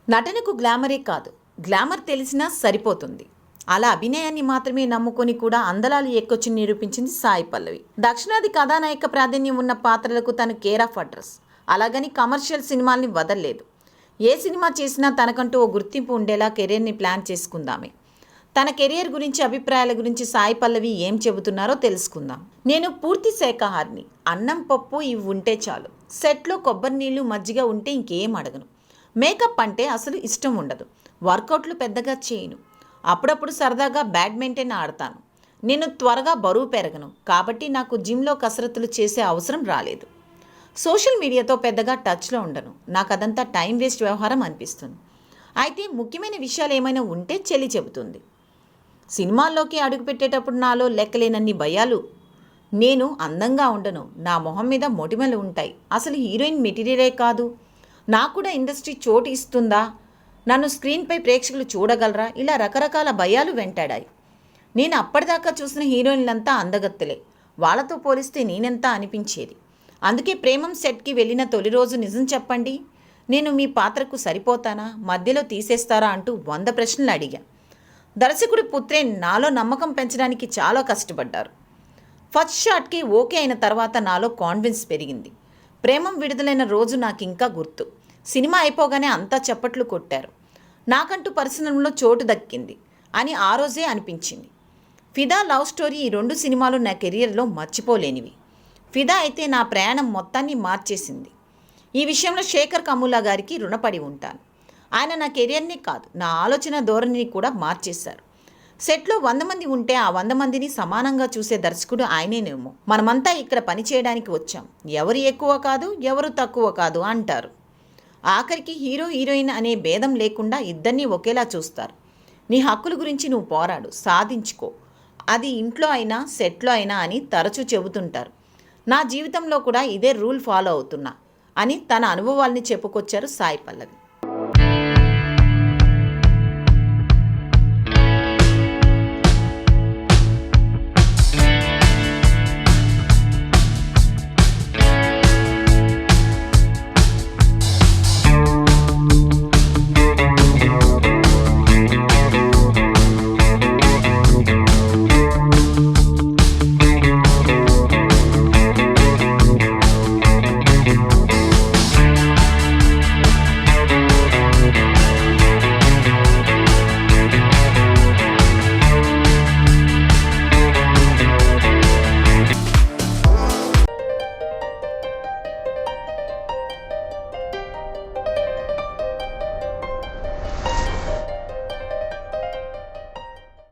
నటనకు గ్లామరే కాదు, గ్లామర్ తెలిసినా సరిపోతుంది. అలా అభినయాన్ని మాత్రమే నమ్ముకొని కూడా అందలాలు ఎక్కొచ్చి నిరూపించింది సాయి పల్లవి. దక్షిణాది కథానాయక ప్రాధాన్యం ఉన్న పాత్రలకు తను కేర్ ఆఫ్ అడ్రస్. అలాగని కమర్షియల్ సినిమాల్ని వదల్లేదు. ఏ సినిమా చేసినా తనకంటూ ఓ గుర్తింపు ఉండేలా కెరీర్ని ప్లాన్ చేసుకుందామే. తన కెరియర్ గురించి, అభిప్రాయాల గురించి సాయి పల్లవి ఏం చెబుతున్నారో తెలుసుకుందాం. నేను పూర్తి శాకాహారిని. అన్నం పప్పు ఇవి ఉంటే చాలు. సెట్లో కొబ్బరి నీళ్లు మజ్జిగ ఉంటే ఇంకేం అడగను. మేకప్ అంటే అసలు ఇష్టం ఉండదు. వర్కౌట్లు పెద్దగా చేయను. అప్పుడప్పుడు సరదాగా బ్యాడ్మింటన్ ఆడతాను. నేను త్వరగా బరువు పెరగను కాబట్టి నాకు జిమ్లో కసరత్తులు చేసే అవసరం రాలేదు. సోషల్ మీడియాతో పెద్దగా టచ్లో ఉండను. నాకు అదంతా టైం వేస్ట్ వ్యవహారం అనిపిస్తుంది. అయితే ముఖ్యమైన విషయాలు ఏమైనా ఉంటే చెల్లి చెబుతుంది. సినిమాల్లోకి అడుగుపెట్టేటప్పుడు నాలో లెక్కలేనన్ని భయాలు. నేను అందంగా ఉండను. నా మొహం మీద మొటిమలు ఉంటాయి. అసలు హీరోయిన్ మెటీరియలే కాదు. నాకు కూడా ఇండస్ట్రీ చోటు ఇస్తుందా? నన్ను స్క్రీన్పై ప్రేక్షకులు చూడగలరా? ఇలా రకరకాల భయాలు వెంటాడాయి. నేను అప్పటిదాకా చూసిన హీరోయిన్లంతా అందగత్తెలే. వాళ్ళతో పోలిస్తే నేనెంత అనిపించేది. అందుకే ప్రేమం సెట్కి వెళ్ళిన తొలి రోజు నిజం చెప్పండి, నేను మీ పాత్రకు సరిపోతానా, మధ్యలో తీసేస్తారా అంటూ 100 ప్రశ్నలు అడిగా. దర్శకుడి పుత్రేన్ నాలో నమ్మకం పెంచడానికి చాలా కష్టపడ్డారు. ఫస్ట్ షాట్కి ఓకే అయిన తర్వాత నాలో కాన్ఫిడెన్స్ పెరిగింది. ప్రేమం విడుదలైన రోజు నాకు ఇంకా గుర్తు. సినిమా అయిపోగానే అంతా చప్పట్లు కొట్టారు. నాకంటూ పరిశ్రమలో చోటు దక్కింది అని ఆ రోజే అనిపించింది. ఫిదా, లవ్ స్టోరీ ఈ 2 సినిమాలు నా కెరియర్లో మర్చిపోలేనివి. ఫిదా అయితే నా ప్రయాణం మొత్తాన్ని మార్చేసింది. ఈ విషయంలో శేఖర్ కమ్ములా గారికి రుణపడి ఉంటాను. ఆయన నా కెరియర్ని కాదు, నా ఆలోచన ధోరణిని కూడా మార్చేశారు. సెట్లో 100 మంది ఉంటే ఆ 100 మందిని సమానంగా చూసే దర్శకుడు ఆయనేనేమో. మనమంతా ఇక్కడ పనిచేయడానికి వచ్చాం. ఎవరు ఎక్కువ కాదు, ఎవరు తక్కువ కాదు అంటారు. ఆఖరికి హీరో హీరోయిన్ అనే భేదం లేకుండా ఇద్దరినీ ఒకేలా చూస్తారు. నీ హక్కుల గురించి నువ్వు పోరాడు, సాధించుకో. అది ఇంట్లో అయినా సెట్లో అయినా అని తరచూ చెబుతుంటారు. నా జీవితంలో కూడా ఇదే రూల్ ఫాలో అవుతున్నా అని తన అనుభవాల్ని చెప్పుకొచ్చారు సాయి పల్లవి.